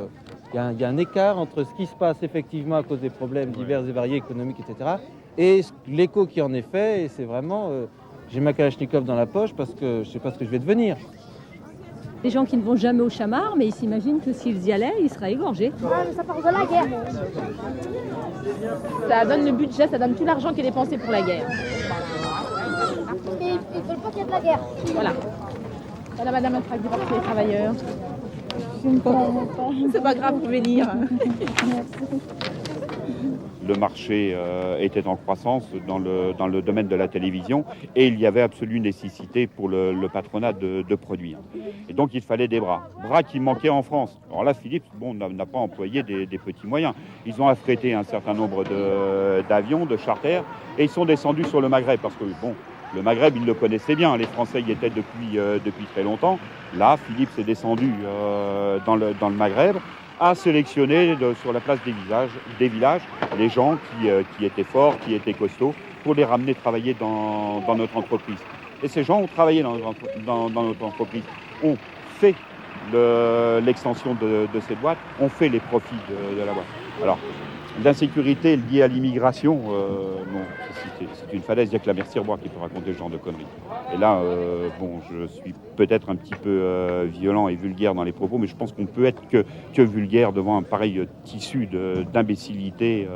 [SPEAKER 29] il y a un écart entre ce qui se passe effectivement à cause des problèmes divers et variés, économiques, etc., et l'écho qui en est fait. Et c'est vraiment... j'ai ma Kalachnikov dans la poche parce que je ne sais pas ce que je vais devenir.
[SPEAKER 28] Les gens qui ne vont jamais au Chamar, mais ils s'imaginent que s'ils y allaient, ils seraient égorgés.
[SPEAKER 17] Ouais, mais ça part de la guerre.
[SPEAKER 8] Ça donne le budget, ça donne tout l'argent qui est dépensé pour la guerre.
[SPEAKER 17] Ils ne veulent pas qu'il y ait de la guerre.
[SPEAKER 8] Voilà. Voilà, madame, un tract du Parti des travailleurs. Je ne comprends pas. C'est pas grave, vous pouvez lire.
[SPEAKER 30] Le marché était en croissance dans le domaine de la télévision et il y avait absolue nécessité pour le patronat de produire. Et donc il fallait des bras qui manquaient en France. Alors là, Philips n'a pas employé des petits moyens. Ils ont affrété un certain nombre d'avions, de charters, et ils sont descendus sur le Maghreb parce que Le Maghreb, ils le connaissaient bien, les Français y étaient depuis très longtemps. Là, Philippe s'est descendu dans le Maghreb, a sélectionné sur la place des villages les gens qui étaient forts, qui étaient costauds, pour les ramener travailler dans notre entreprise. Et ces gens ont travaillé dans notre entreprise, ont fait l'extension de ces boîtes, ont fait les profits de la boîte. Alors, l'insécurité liée à l'immigration, c'est une falaise, il n'y a que la mère Sirbois qui peut raconter ce genre de conneries. Et là, je suis peut-être un petit peu violent et vulgaire dans les propos, mais je pense qu'on peut être que vulgaire devant un pareil tissu d'imbécilité,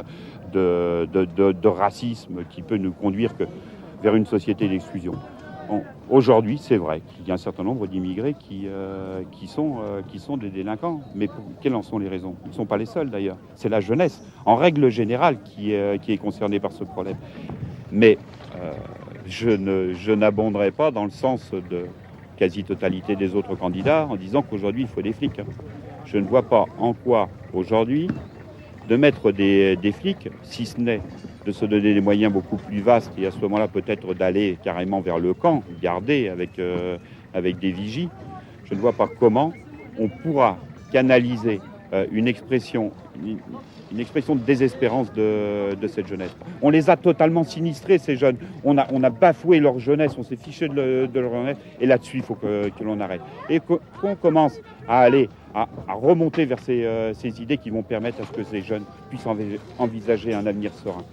[SPEAKER 30] de racisme qui peut nous conduire vers une société d'exclusion. Bon, aujourd'hui, c'est vrai qu'il y a un certain nombre d'immigrés qui sont des délinquants. Mais quelles en sont les raisons? Ils ne sont pas les seuls d'ailleurs. C'est la jeunesse, en règle générale, qui est concernée par ce problème. Mais je n'abonderai pas dans le sens de quasi-totalité des autres candidats en disant qu'aujourd'hui, il faut des flics. Je ne vois pas en quoi, aujourd'hui, de mettre des flics, si ce n'est de se donner des moyens beaucoup plus vastes et à ce moment-là peut-être d'aller carrément vers le camp, garder avec des vigies. Je ne vois pas comment on pourra canaliser une expression de désespérance de cette jeunesse. On les a totalement sinistrés, ces jeunes. On a bafoué leur jeunesse, on s'est fiché de leur jeunesse, et là-dessus, il faut que l'on arrête. Et qu'on commence à aller, à remonter vers ces idées qui vont permettre à ce que ces jeunes puissent envisager un avenir serein.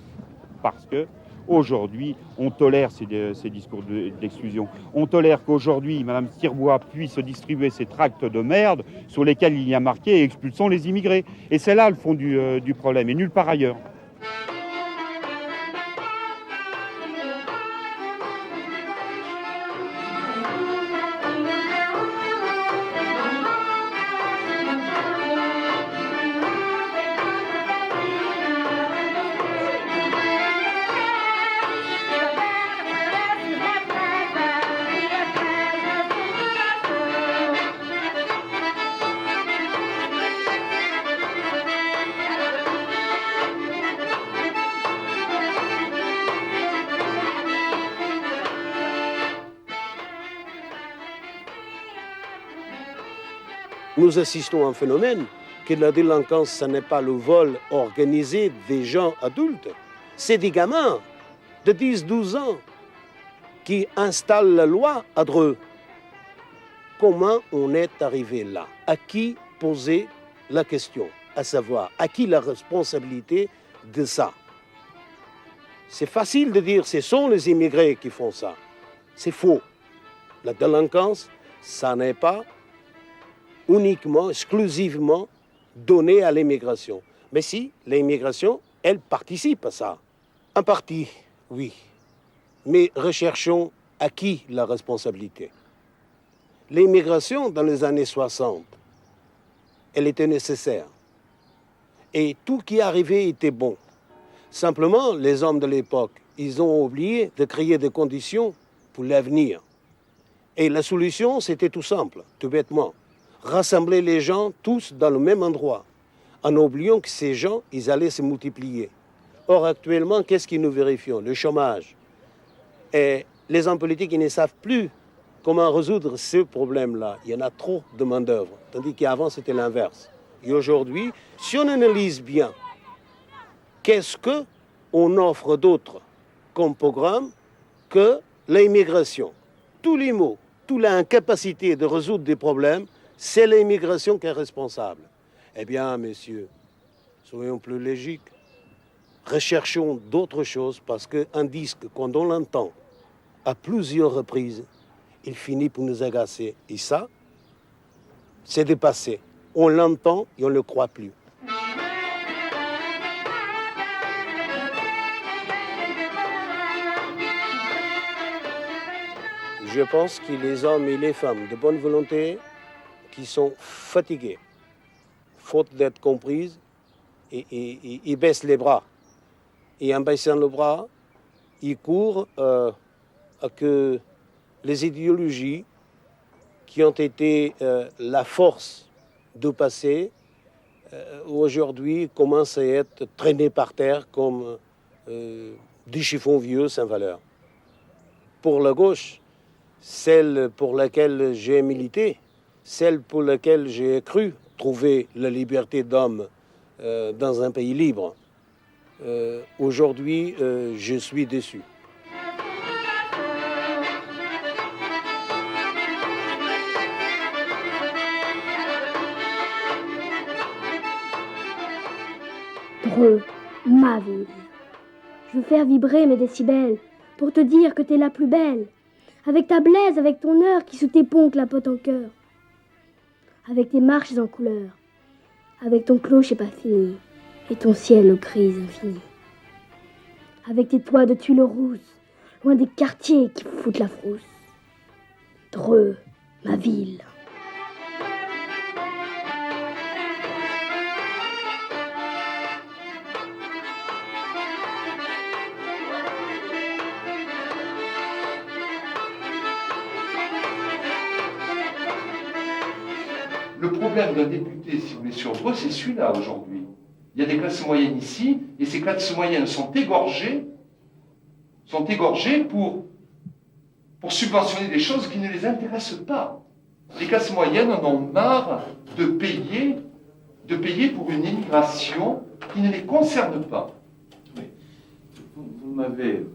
[SPEAKER 30] Parce que aujourd'hui, on tolère ces discours d'exclusion. On tolère qu'aujourd'hui, Mme Sirbois puisse distribuer ces tracts de merde sur lesquels il y a marqué « expulsons les immigrés ». Et c'est là le fond du problème, et nulle part ailleurs.
[SPEAKER 21] Nous assistons à un phénomène que la délinquance, ce n'est pas le vol organisé des gens adultes. C'est des gamins de 10-12 ans qui installent la loi à Dreux. Comment on est arrivé là? À qui poser la question? À savoir, à qui la responsabilité de ça? C'est facile de dire ce sont les immigrés qui font ça. C'est faux. La délinquance, ça n'est pas uniquement, exclusivement donné à l'immigration. Mais si, l'immigration, elle participe à ça. En partie, oui. Mais recherchons à qui la responsabilité. L'immigration, dans les années 60, elle était nécessaire. Et tout qui arrivait était bon. Simplement, les hommes de l'époque, ils ont oublié de créer des conditions pour l'avenir. Et la solution, c'était tout simple, tout bêtement. Rassembler les gens tous dans le même endroit, en oubliant que ces gens, ils allaient se multiplier. Or, actuellement, qu'est-ce que nous vérifions? Le chômage. Et les hommes politiques, ils ne savent plus comment résoudre ce problème-là. Il y en a trop de main-d'œuvre, tandis qu'avant, c'était l'inverse. Et aujourd'hui, si on analyse bien, qu'est-ce qu'on offre d'autre comme programme que l'immigration? Tous les mots, toute l'incapacité de résoudre des problèmes, c'est l'immigration qui est responsable. Eh bien, messieurs, soyons plus logiques. Recherchons d'autres choses parce qu'un disque, quand on l'entend à plusieurs reprises, il finit pour nous agacer. Et ça, c'est dépassé. On l'entend et on ne le croit plus. Je pense que les hommes et les femmes de bonne volonté qui sont fatigués, faute d'être comprises, et ils baissent les bras. Et en baissant le bras, ils courent à que les idéologies qui ont été la force du passé, aujourd'hui commencent à être traînées par terre comme des chiffons vieux sans valeur. pour la gauche, celle pour laquelle j'ai milité, celle pour laquelle j'ai cru trouver la liberté d'homme dans un pays libre. Aujourd'hui, je suis déçu.
[SPEAKER 17] Dreux, ma ville. Je veux faire vibrer mes décibels pour te dire que t'es la plus belle. Avec ta blaise, avec ton heure qui sous tes ponts clapote en cœur. Avec tes marches en couleur. Avec ton clocher pas fini et ton ciel aux crises infinies. Avec tes toits de tuiles rousses, loin des quartiers qui foutent la frousse. Dreux, ma ville.
[SPEAKER 2] Le problème d'un député, si vous voulez, sur Dreux, c'est celui-là aujourd'hui. Il y a des classes moyennes ici, et ces classes moyennes sont égorgées pour subventionner des choses qui ne les intéressent pas. Les classes moyennes en ont marre de payer pour une immigration qui ne les concerne pas.
[SPEAKER 3] Oui. Vous m'avez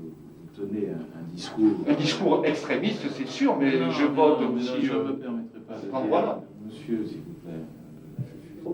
[SPEAKER 3] donné un discours...
[SPEAKER 2] Un discours extrémiste, c'est sûr, mais non, je vote aussi...
[SPEAKER 3] Je ne me permettrai pas de dire...
[SPEAKER 2] Voilà.
[SPEAKER 3] Monsieur, s'il vous plaît.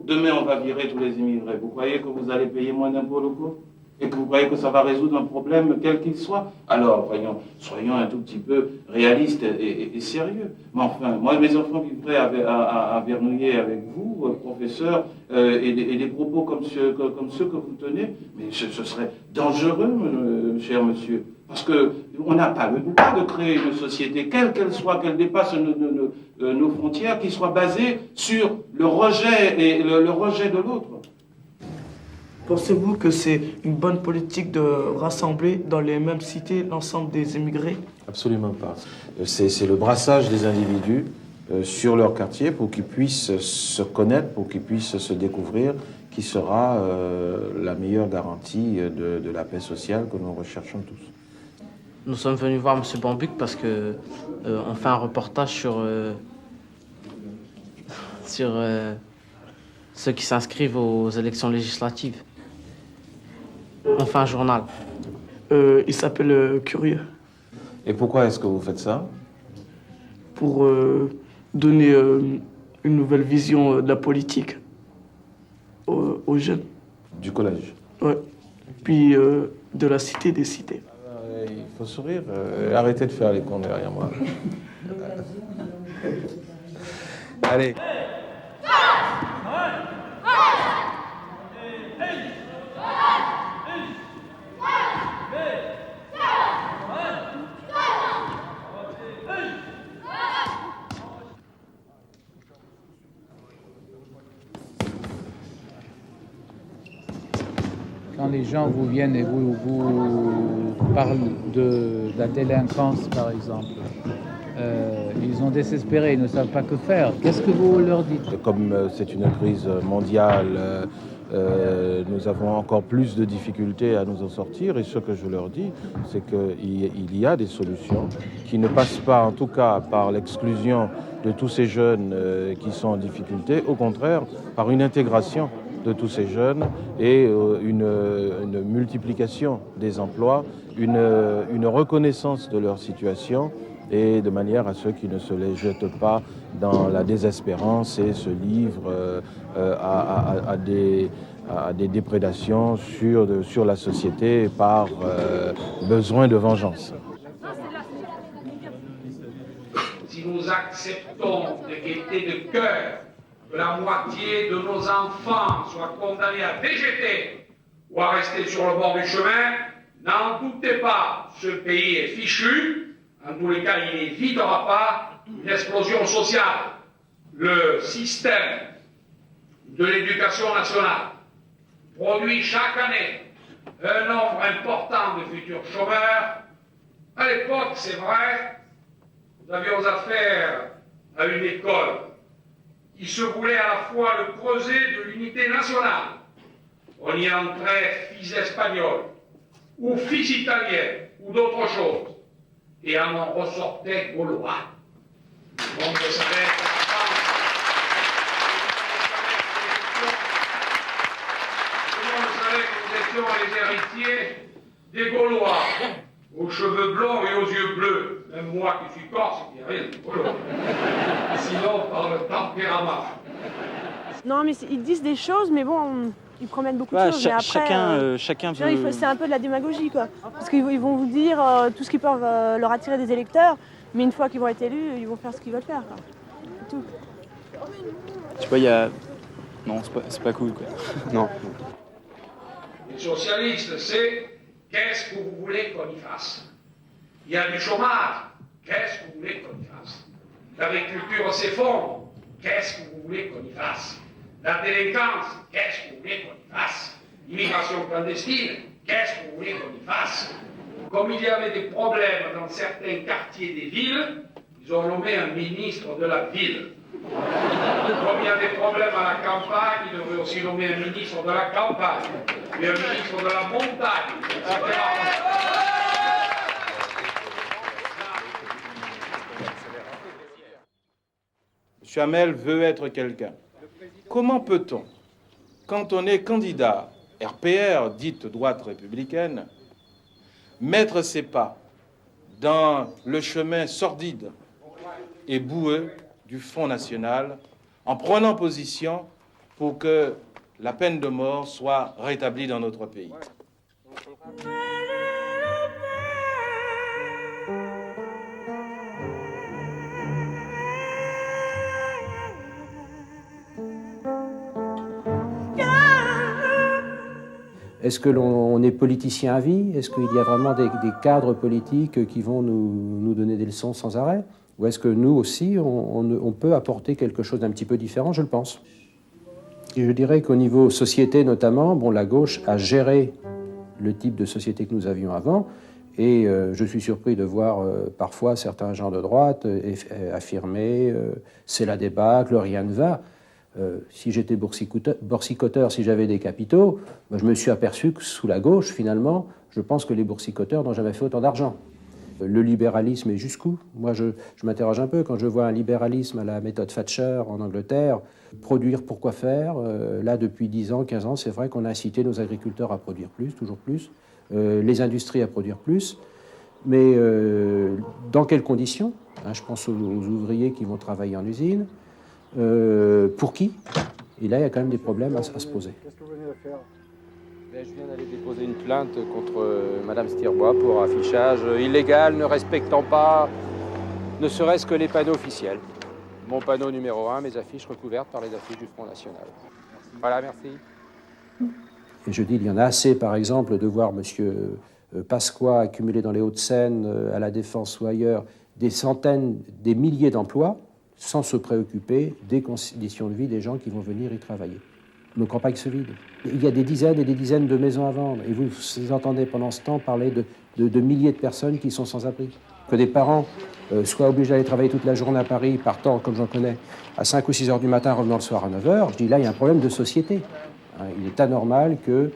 [SPEAKER 3] Demain, on va virer tous les immigrés. Vous croyez que vous allez payer moins d'impôts locaux? Et que vous croyez que ça va résoudre un problème, quel qu'il soit? Alors, soyons un tout petit peu réalistes et sérieux. Mais enfin, moi, mes enfants vivraient à Vernouillet avec vous, professeur, et des propos comme ceux que vous tenez, mais ce serait dangereux, cher monsieur. Parce qu'on n'a pas le droit de créer une société, quelle qu'elle soit, qu'elle dépasse nos frontières, qui soit basée sur le rejet et le rejet de l'autre.
[SPEAKER 4] Pensez-vous que c'est une bonne politique de rassembler dans les mêmes cités l'ensemble des immigrés?
[SPEAKER 3] Absolument pas. C'est le brassage des individus sur leur quartier pour qu'ils puissent se connaître, pour qu'ils puissent se découvrir, qui sera la meilleure garantie de la paix sociale que nous recherchons tous.
[SPEAKER 21] Nous sommes venus voir M. Bambuc parce que on fait un reportage sur ceux qui s'inscrivent aux élections législatives. On fait un journal.
[SPEAKER 4] Il s'appelle Curieux.
[SPEAKER 3] Et pourquoi est-ce que vous faites ça?
[SPEAKER 4] Pour donner une nouvelle vision de la politique aux jeunes.
[SPEAKER 3] Du collège?
[SPEAKER 4] Oui. Puis de la cité des cités.
[SPEAKER 3] Il faut sourire. Arrêtez de faire les cons derrière moi. Allez.
[SPEAKER 27] Quand les gens vous viennent et vous parlent de la délinquance, par exemple, ils sont désespérés, ils ne savent pas que faire. Qu'est-ce que vous leur dites?
[SPEAKER 3] Comme c'est une crise mondiale, nous avons encore plus de difficultés à nous en sortir. Et ce que je leur dis, c'est qu'il y a des solutions qui ne passent pas, en tout cas, par l'exclusion de tous ces jeunes qui sont en difficulté. Au contraire, par une intégration de tous ces jeunes et une multiplication des emplois, une reconnaissance de leur situation et de manière à ceux qui ne se les jettent pas dans la désespérance et se livrent à des déprédations sur la société par besoin de vengeance.
[SPEAKER 6] Si nous acceptons de gaieté de cœur que la moitié de nos enfants soient condamnés à végéter ou à rester sur le bord du chemin, n'en doutez pas, ce pays est fichu. En tous les cas, il n'évitera pas une explosion sociale. Le système de l'éducation nationale produit chaque année un nombre important de futurs chômeurs. À l'époque, c'est vrai, nous avions affaire à une école qui se voulait à la fois le creuset de l'unité nationale. On y entrait fils espagnols, ou fils italiens, ou d'autres choses. et en ressortait gaulois. Donc ça va être la France. Tout le monde savait que nous étions les héritiers des Gaulois, aux cheveux blonds et aux yeux bleus. Même moi qui suis corse, il n'y a rien de Gaulois. Sinon, par le tempérament.
[SPEAKER 5] Non, mais ils disent des choses, mais bon, ils promettent beaucoup de choses. Mais après,
[SPEAKER 19] chacun veut...
[SPEAKER 5] C'est un peu de la démagogie, quoi. Parce qu'ils vont vous dire tout ce qu'ils peuvent leur attirer des électeurs, mais une fois qu'ils vont être élus, ils vont faire ce qu'ils veulent faire, quoi. C'est tout.
[SPEAKER 19] Tu vois, il y a... Non, c'est pas cool, quoi. Non.
[SPEAKER 6] Les socialistes, c'est qu'est-ce que vous voulez qu'on y fasse? Il y a du chômage, qu'est-ce que vous voulez qu'on y fasse? L'agriculture s'effondre, qu'est-ce que vous voulez qu'on y fasse? La délinquance, qu'est-ce que vous voulez qu'on y fasse? L'immigration clandestine, qu'est-ce que vous voulez qu'on y fasse? Comme il y avait des problèmes dans certains quartiers des villes, ils ont nommé un ministre de la ville. Comme il y a des problèmes à la campagne, ils devraient aussi nommer un ministre de la campagne, et un ministre de la montagne, etc.
[SPEAKER 7] M. Hamel veut être quelqu'un. Comment peut-on, quand on est candidat RPR, dite droite républicaine, mettre ses pas dans le chemin sordide et boueux du Front National en prenant position pour que la peine de mort soit rétablie dans notre pays?
[SPEAKER 23] Est-ce que l'on est politicien à vie? Est-ce qu'il y a vraiment des cadres politiques qui vont nous donner des leçons sans arrêt? Ou est-ce que nous aussi, on peut apporter quelque chose d'un petit peu différent? Je le pense. Et je dirais qu'au niveau société notamment, bon, la gauche a géré le type de société que nous avions avant, et je suis surpris de voir parfois certains gens de droite affirmer c'est la débâcle, rien ne va. Si j'étais boursicoteur, si j'avais des capitaux, ben, je me suis aperçu que sous la gauche, finalement, je pense que les boursicoteurs n'ont jamais fait autant d'argent. Le libéralisme est jusqu'où? Moi, je m'interroge un peu quand je vois un libéralisme à la méthode Thatcher en Angleterre. Produire, pourquoi faire? Là, depuis 10 ans, 15 ans, c'est vrai qu'on a incité nos agriculteurs à produire plus, toujours plus, les industries à produire plus. Mais dans quelles conditions? Je pense aux ouvriers qui vont travailler en usine. Pour qui? Et là, il y a quand même des problèmes à se poser.
[SPEAKER 7] Qu'est-ce que vous venez de faire? Je viens d'aller déposer une plainte contre Madame Stirbois pour affichage illégal, ne respectant pas ne serait-ce que les panneaux officiels. Mon panneau numéro 1, mes affiches recouvertes par les affiches du Front National. Voilà, merci.
[SPEAKER 23] Et je dis, il y en a assez, par exemple, de voir M. Pasqua accumuler dans les Hauts-de-Seine, à la Défense ou ailleurs, des centaines, des milliers d'emplois, sans se préoccuper des conditions de vie des gens qui vont venir y travailler. Nos campagnes se vident. Il y a des dizaines et des dizaines de maisons à vendre. Et vous entendez pendant ce temps parler de milliers de personnes qui sont sans abri. Que des parents soient obligés d'aller travailler toute la journée à Paris, partant, comme j'en connais, à 5 ou 6 heures du matin, revenant le soir à 9 heures, je dis là, il y a un problème de société. Il est anormal que,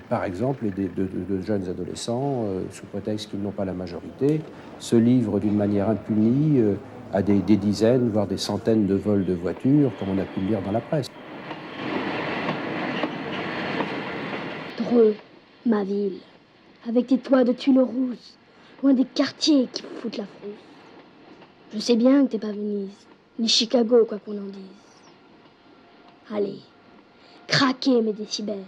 [SPEAKER 23] par exemple, de jeunes adolescents, sous prétexte qu'ils n'ont pas la majorité, se livrent d'une manière impunie à des dizaines, voire des centaines de vols de voitures, comme on a pu le lire dans la presse.
[SPEAKER 17] Dreux, ma ville, avec tes toits de tulle rousse, loin des quartiers qui foutent la frousse. Je sais bien que t'es pas Venise, ni Chicago, quoi qu'on en dise. Allez, craquez mes décibels,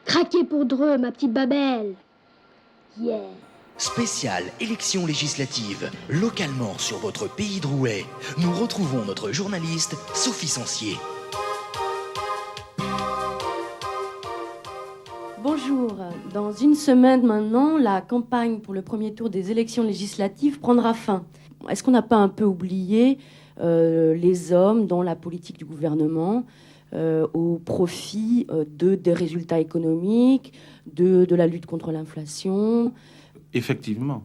[SPEAKER 17] craquez pour Dreux, ma petite Babel. Yeah.
[SPEAKER 9] Spéciale élection législative, localement sur votre pays drouet, nous retrouvons notre journaliste Sophie Sancier.
[SPEAKER 10] Bonjour, dans une semaine maintenant, la campagne pour le premier tour des élections législatives prendra fin. Est-ce qu'on n'a pas un peu oublié les hommes dans la politique du gouvernement au profit des résultats économiques, de la lutte contre l'inflation?
[SPEAKER 3] Effectivement,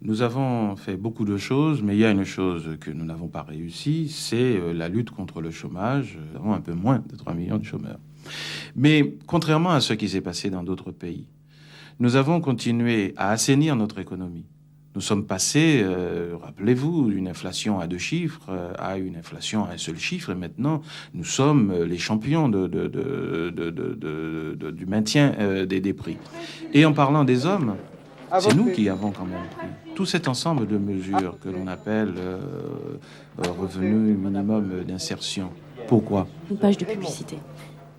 [SPEAKER 3] nous avons fait beaucoup de choses, mais il y a une chose que nous n'avons pas réussi, c'est la lutte contre le chômage. Nous avons un peu moins de 3 millions de chômeurs. Mais contrairement à ce qui s'est passé dans d'autres pays, nous avons continué à assainir notre économie. Nous sommes passés, rappelez-vous, d'une inflation à 2 chiffres à une inflation à un seul chiffre. Et maintenant, nous sommes les champions du maintien des prix. Et en parlant des hommes, c'est nous qui avons quand même pris tout cet ensemble de mesures que l'on appelle revenu minimum d'insertion. Pourquoi ?
[SPEAKER 10] Une page de publicité.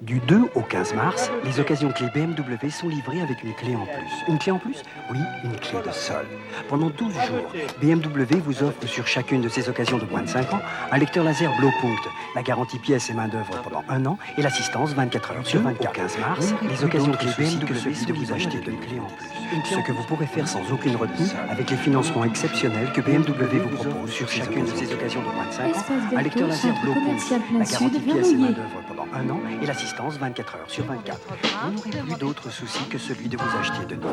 [SPEAKER 1] Du 2 au 15 mars, les occasions clés BMW sont livrées avec une clé en plus. Une clé en plus ? Oui, une clé de sol. Pendant 12 jours, BMW vous offre sur chacune de ces occasions de moins de 5 ans un lecteur laser Blaupunkt, la garantie pièces et main-d'œuvre pendant 1 an et l'assistance 24 heures sur 24. Au 15 mars, les occasions clés BMW sont de vous acheter de clés en plus. Ce que vous pourrez faire sans aucune retenue avec les financements exceptionnels que BMW vous propose sur chacune de ces occasions de moins de 5 ans. Un lecteur laser Blaupunkt, la garantie pièces et main-d'œuvre pendant 1 an et l'assistance 24 heures sur 24. Vous n'aurez plus d'autre souci que celui de vous acheter de nouveau.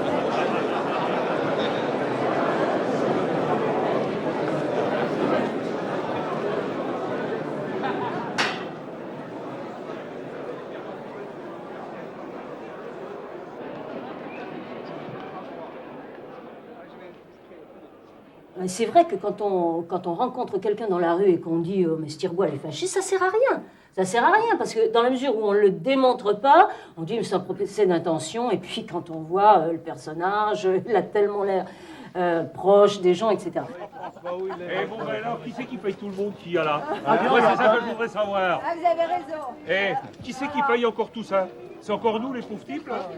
[SPEAKER 18] C'est vrai que quand on rencontre quelqu'un dans la rue et qu'on dit mais Stirbois elle est fasciste, ça sert à rien. Ça sert à rien parce que dans la mesure où on ne le démontre pas, on dit mais c'est un procès d'intention et puis quand on voit le personnage, il a tellement l'air proche des gens, etc.
[SPEAKER 11] Et bon ben alors, qui c'est qui paye tout le monde qui y a là? Moi c'est ça que je voudrais savoir.
[SPEAKER 5] Ah, vous avez raison.
[SPEAKER 11] Et qui c'est qui paye encore tout ça? C'est encore nous les pauvres types là?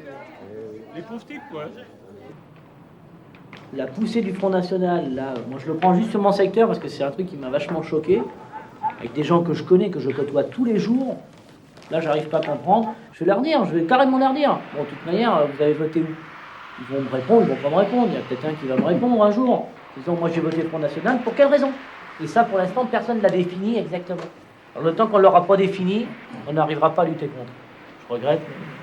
[SPEAKER 11] Les pauvres types quoi.
[SPEAKER 12] La poussée du Front National, là, moi je le prends juste sur mon secteur parce que c'est un truc qui m'a vachement choqué. Avec des gens que je connais, que je côtoie tous les jours, là j'arrive pas à comprendre. Je vais leur dire, je vais carrément leur dire. Bon, de toute manière, vous avez voté où? Ils vont me répondre, ils vont pas me répondre. Il y a peut-être un qui va me répondre un jour. Disons, moi j'ai voté Front National, pour quelle raison? Et ça, pour l'instant, personne ne l'a défini exactement. Alors, le temps qu'on ne l'aura pas défini, on n'arrivera pas à lutter contre. Je regrette. Mais...